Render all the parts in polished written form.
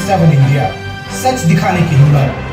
7 India, सच दिखाने की हिम्मत।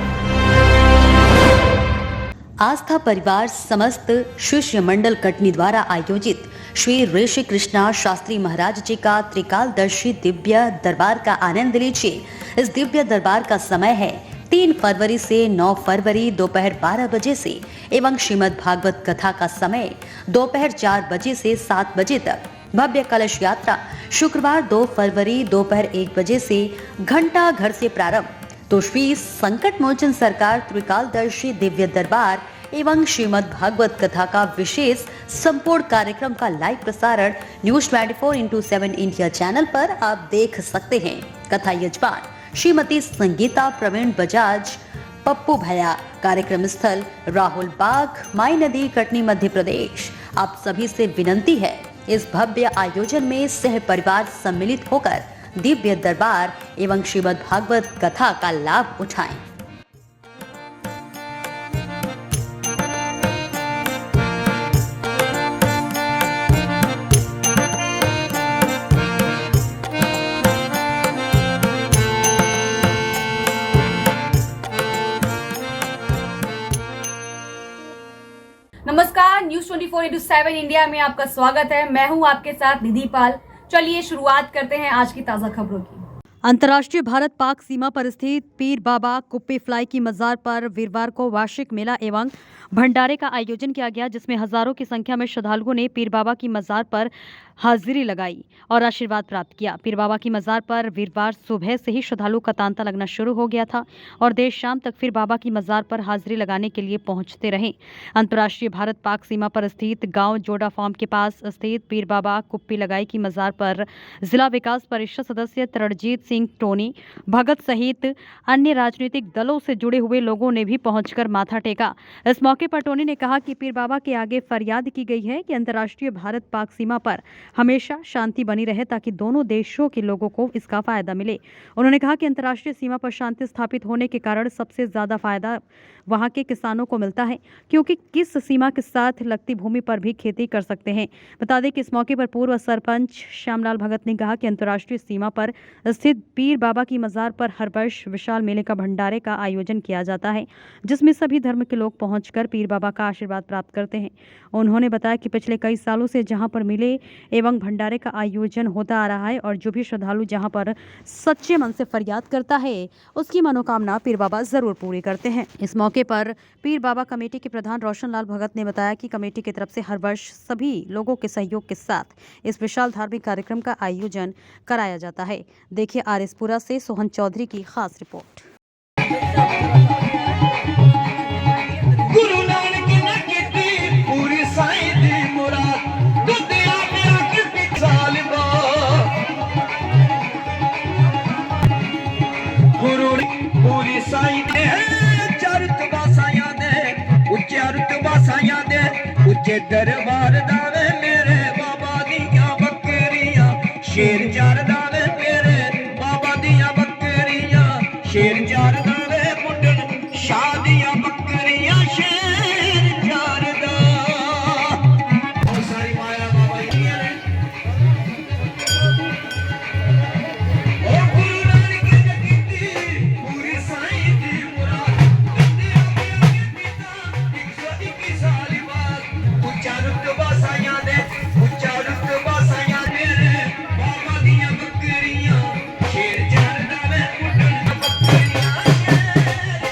आस्था परिवार समस्त शिष्य मंडल कटनी द्वारा आयोजित श्री ऋषि कृष्णा शास्त्री महाराज जी का त्रिकालदर्शी दिव्य दरबार का आनंद लीजिए। इस दिव्य दरबार का समय है 3 फरवरी से 9 फरवरी दोपहर 12 बजे से एवं श्रीमद् भागवत कथा का समय दोपहर 4 बजे से 7 बजे तक। भव्य कलश यात्रा शुक्रवार 2 फरवरी दोपहर 1 बजे से घंटा घर से प्रारंभ। तो श्री संकट मोचन सरकार त्रिकालदर्शी दिव्य दरबार एवं श्रीमद् भागवत कथा का विशेष संपूर्ण कार्यक्रम का लाइव प्रसारण न्यूज 24/7 इंडिया चैनल पर आप देख सकते हैं। कथा यजमान श्रीमती संगीता प्रवीण बजाज, पप्पू भैया। कार्यक्रम स्थल राहुल बाग, माई नदी, कटनी, मध्य प्रदेश। आप सभी से विनंती है इस भव्य आयोजन में सह परिवार सम्मिलित होकर दिव्य दरबार एवं श्रीमद् भागवत कथा का लाभ उठाएं। नमस्कार, न्यूज 24/7 इंडिया में आपका स्वागत है। मैं हूं आपके साथ निधि पाल। चलिए शुरुआत करते हैं आज की ताजा खबरों की। अंतर्राष्ट्रीय भारत पाक सीमा पर स्थित पीर बाबा कुप्पी फ्लाई की मजार पर वीरवार को वार्षिक मेला एवं भंडारे का आयोजन किया गया, जिसमें हजारों की संख्या में श्रद्धालुओं ने पीर बाबा की मजार पर हाजिरी लगाई और आशीर्वाद प्राप्त किया। पीर बाबा की मजार पर वीरवार सुबह से ही श्रद्धालुओं का तांता लगना शुरू हो गया था और देर शाम तक फिर बाबा की मजार पर हाजिरी लगाने के लिए पहुंचते रहे। अंतर्राष्ट्रीय भारत पाक सीमा पर स्थित गांव जोड़ा फार्म के पास स्थित पीर बाबा कुप्पी लगाई की मजार पर जिला विकास परिषद सदस्य तरणजीत सिंह टोनी भगत सहित अन्य राजनीतिक दलों से जुड़े हुए लोगों ने भी पहुंचकर माथा टेका। इस मौके पर टोनी ने कहा कि पीर बाबा के आगे फरियाद की गई है कि अंतर्राष्ट्रीय भारत पाक सीमा पर हमेशा शांति बनी रहे ताकि दोनों देशों के लोगों को इसका फायदा मिले। उन्होंने कहा कि अंतर्राष्ट्रीय सीमा पर शांति स्थापित होने के कारण सबसे ज्यादा फायदा वहां के किसानों को मिलता है, क्योंकि किस सीमा के साथ लगती भूमि पर भी खेती कर सकते हैं। बता दें कि इस मौके पर पूर्व सरपंच श्यामलाल भगत ने कहा कि अंतर्राष्ट्रीय सीमा पर स्थित पीर बाबा की मजार पर हर वर्ष विशाल मेले का भंडारे का आयोजन किया जाता है, जिसमें सभी धर्म के लोग पहुंचकर पीर बाबा का आशीर्वाद प्राप्त करते हैं। उन्होंने बताया कि पिछले कई सालों से जहां पर मेले एवं भंडारे का आयोजन होता आ रहा है और जो भी श्रद्धालु जहां पर सच्चे मन से फरियाद करता है उसकी मनोकामना पीर बाबा जरूर पूरी करते हैं। इस मौके पर पीर बाबा कमेटी के प्रधान रोशनलाल भगत ने बताया कि कमेटी की तरफ से हर वर्ष सभी लोगों के सहयोग के साथ इस विशाल धार्मिक कार्यक्रम का आयोजन कराया जाता है। देखिए आरएसपुरा से सोहन चौधरी की खास रिपोर्ट। उच्चे दरबार दावे मेरे बाबा दिया बकरियां, शेर चार दावे मेरे बाबा दिया बकरियां, शेर चार दावे मुंडन शादियां बकरियां, शेर चार दा बहुत सारी माया बाबा की है। ओ गुरु नानक की पूरी साईं दी मुराद, दुनिया के पिता 121 साल बाद उच्चा रुतबा साईं दे, उच्चा रुतबा साईं मेरे बाबा दिया बकरियां, शेर चार दावे मुंडन बकरियां, शेर चार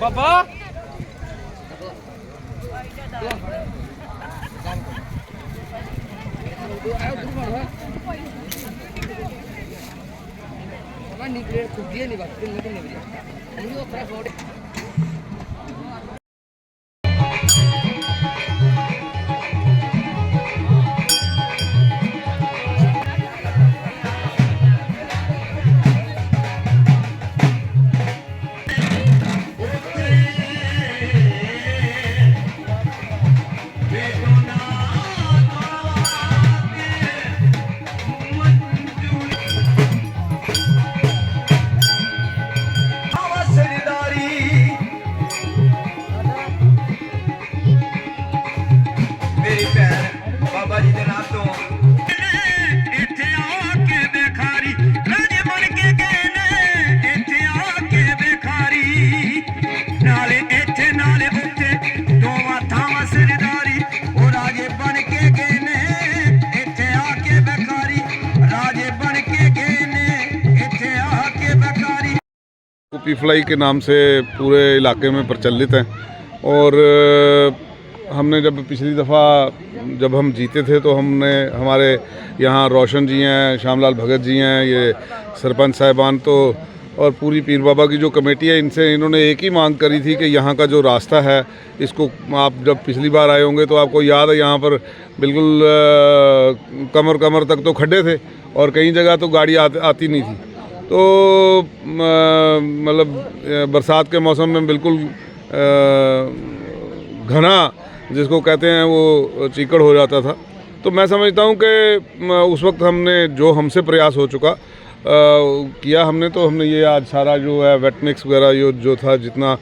बाबा कुप्पी फ्लाई के नाम से पूरे इलाके में प्रचलित हैं। और हमने जब पिछली दफ़ा जब हम जीते थे तो हमने हमारे यहाँ रोशन जी हैं, श्यामलाल भगत जी हैं, ये सरपंच साहिबान तो और पूरी पीर बाबा की जो कमेटी है, इनसे इन्होंने एक ही मांग करी थी कि यहाँ का जो रास्ता है इसको, आप जब पिछली बार आए होंगे तो आपको याद है यहाँ पर बिल्कुल कमर तक तो खड्डे थे और कई जगह तो गाड़ी आती नहीं थी। तो मतलब बरसात के मौसम में बिल्कुल घना जिसको कहते हैं वो चीकड़ हो जाता था। तो मैं समझता हूँ कि उस वक्त हमने जो हमसे प्रयास हो चुका किया हमने, तो हमने ये आज सारा जो है वेट मिक्स वगैरह जो था जितना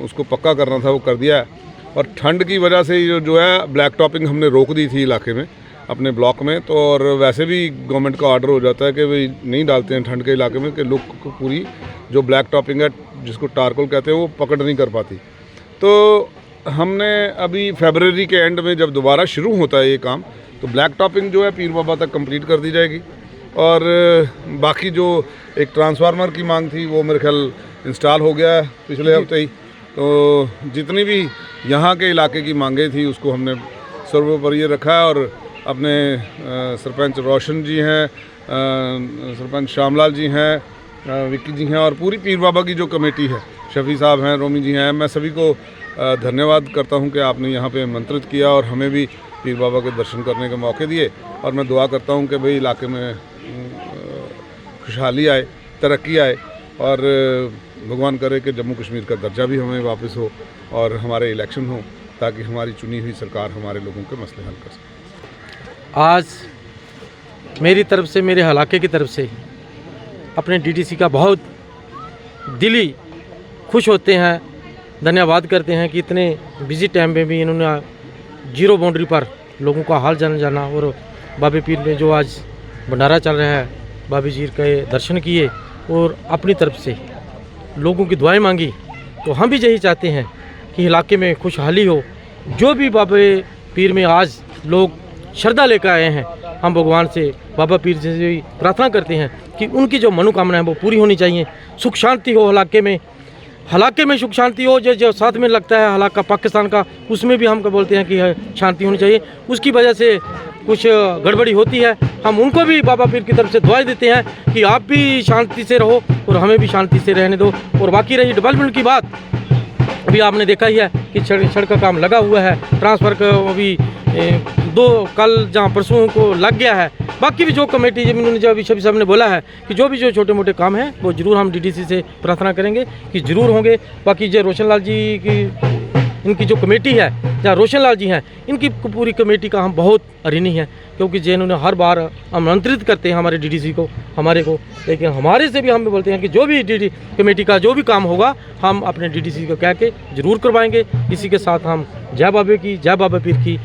उसको पक्का करना था वो कर दिया है। और ठंड की वजह से जो है ब्लैक टॉपिंग हमने रोक दी थी इलाके में अपने ब्लॉक में। तो और वैसे भी गवर्नमेंट का ऑर्डर हो जाता है कि भाई नहीं डालते हैं ठंड के इलाके में कि लोग को पूरी जो ब्लैक टॉपिंग है जिसको टारकोल कहते हैं वो पकड़ नहीं कर पाती। तो हमने अभी फरवरी के एंड में जब दोबारा शुरू होता है ये काम, तो ब्लैक टॉपिंग जो है पीर बाबा तक कंप्लीट कर दी जाएगी। और बाकी जो एक ट्रांसफार्मर की मांग थी वो मेरे ख्याल इंस्टॉल हो गया है पिछले हफ्ते ही। तो जितनी भी यहाँ के इलाके की मांगें थी उसको हमने सर्वोपरि रखा है। और अपने सरपंच रोशन जी हैं, सरपंच श्यामलाल जी हैं, विक्की जी हैं और पूरी पीर बाबा की जो कमेटी है, शफी साहब हैं, रोमी जी हैं, मैं सभी को धन्यवाद करता हूं कि आपने यहाँ पे आमंत्रित किया और हमें भी पीर बाबा के दर्शन करने के मौके दिए। और मैं दुआ करता हूं कि भाई इलाके में खुशहाली आए, तरक्की आए और भगवान करे कि जम्मू कश्मीर का दर्जा भी हमें वापस हो और हमारे इलेक्शन हो, ताकि हमारी चुनी हुई सरकार हमारे लोगों के मसले हल कर सके। आज मेरी तरफ से, मेरे इलाके की तरफ से अपने डीडीसी का बहुत दिली खुश होते हैं, धन्यवाद करते हैं कि इतने बिजी टाइम में भी इन्होंने जीरो बाउंड्री पर लोगों का हाल जाना और बाबे पीर में जो आज भंडारा चल रहा है, बाबे जी के दर्शन किए और अपनी तरफ से लोगों की दुआएं मांगी। तो हम भी यही चाहते हैं कि इलाके में खुशहाली हो। जो भी बाबे पीर में आज लोग श्रद्धा लेकर आए हैं, हम भगवान से, बाबा पीर से प्रार्थना करते हैं कि उनकी जो मनोकामना है वो पूरी होनी चाहिए। सुख शांति हो इलाके में सुख शांति हो। जो साथ में लगता है इलाका पाकिस्तान का, उसमें भी हम बोलते हैं कि शांति होनी चाहिए। उसकी वजह से कुछ गड़बड़ी होती है, हम उनको भी बाबा पीर की तरफ से दुआएं देते हैं कि आप भी शांति से रहो और हमें भी शांति से रहने दो। और बाकी रही डेवलपमेंट की बात, अभी आपने देखा ही है कि सड़क का काम लगा हुआ है, ट्रांसफ़र का अभी कल जहाँ परसों को लग गया है। बाकी भी जो कमेटी जिन्होंने जो अभी शफी साहब ने बोला है कि जो भी जो छोटे मोटे काम हैं वो ज़रूर हम डीडीसी से प्रार्थना करेंगे कि ज़रूर होंगे। बाकी जो रोशन लाल जी की इनकी जो कमेटी है, जहाँ रोशन लाल जी हैं, इनकी पूरी कमेटी का हम बहुत ऋणी हैं, क्योंकि जिन्होंने हर बार आमंत्रित करते हैं हमारे डीडीसी को, हमारे को। लेकिन हमारे से भी हम बोलते हैं कि जो भी डीडी कमेटी का जो भी काम होगा हम अपने डीडीसी को कह के ज़रूर करवाएंगे। इसी के साथ हम जय बाबे की, जय बाबा पीर की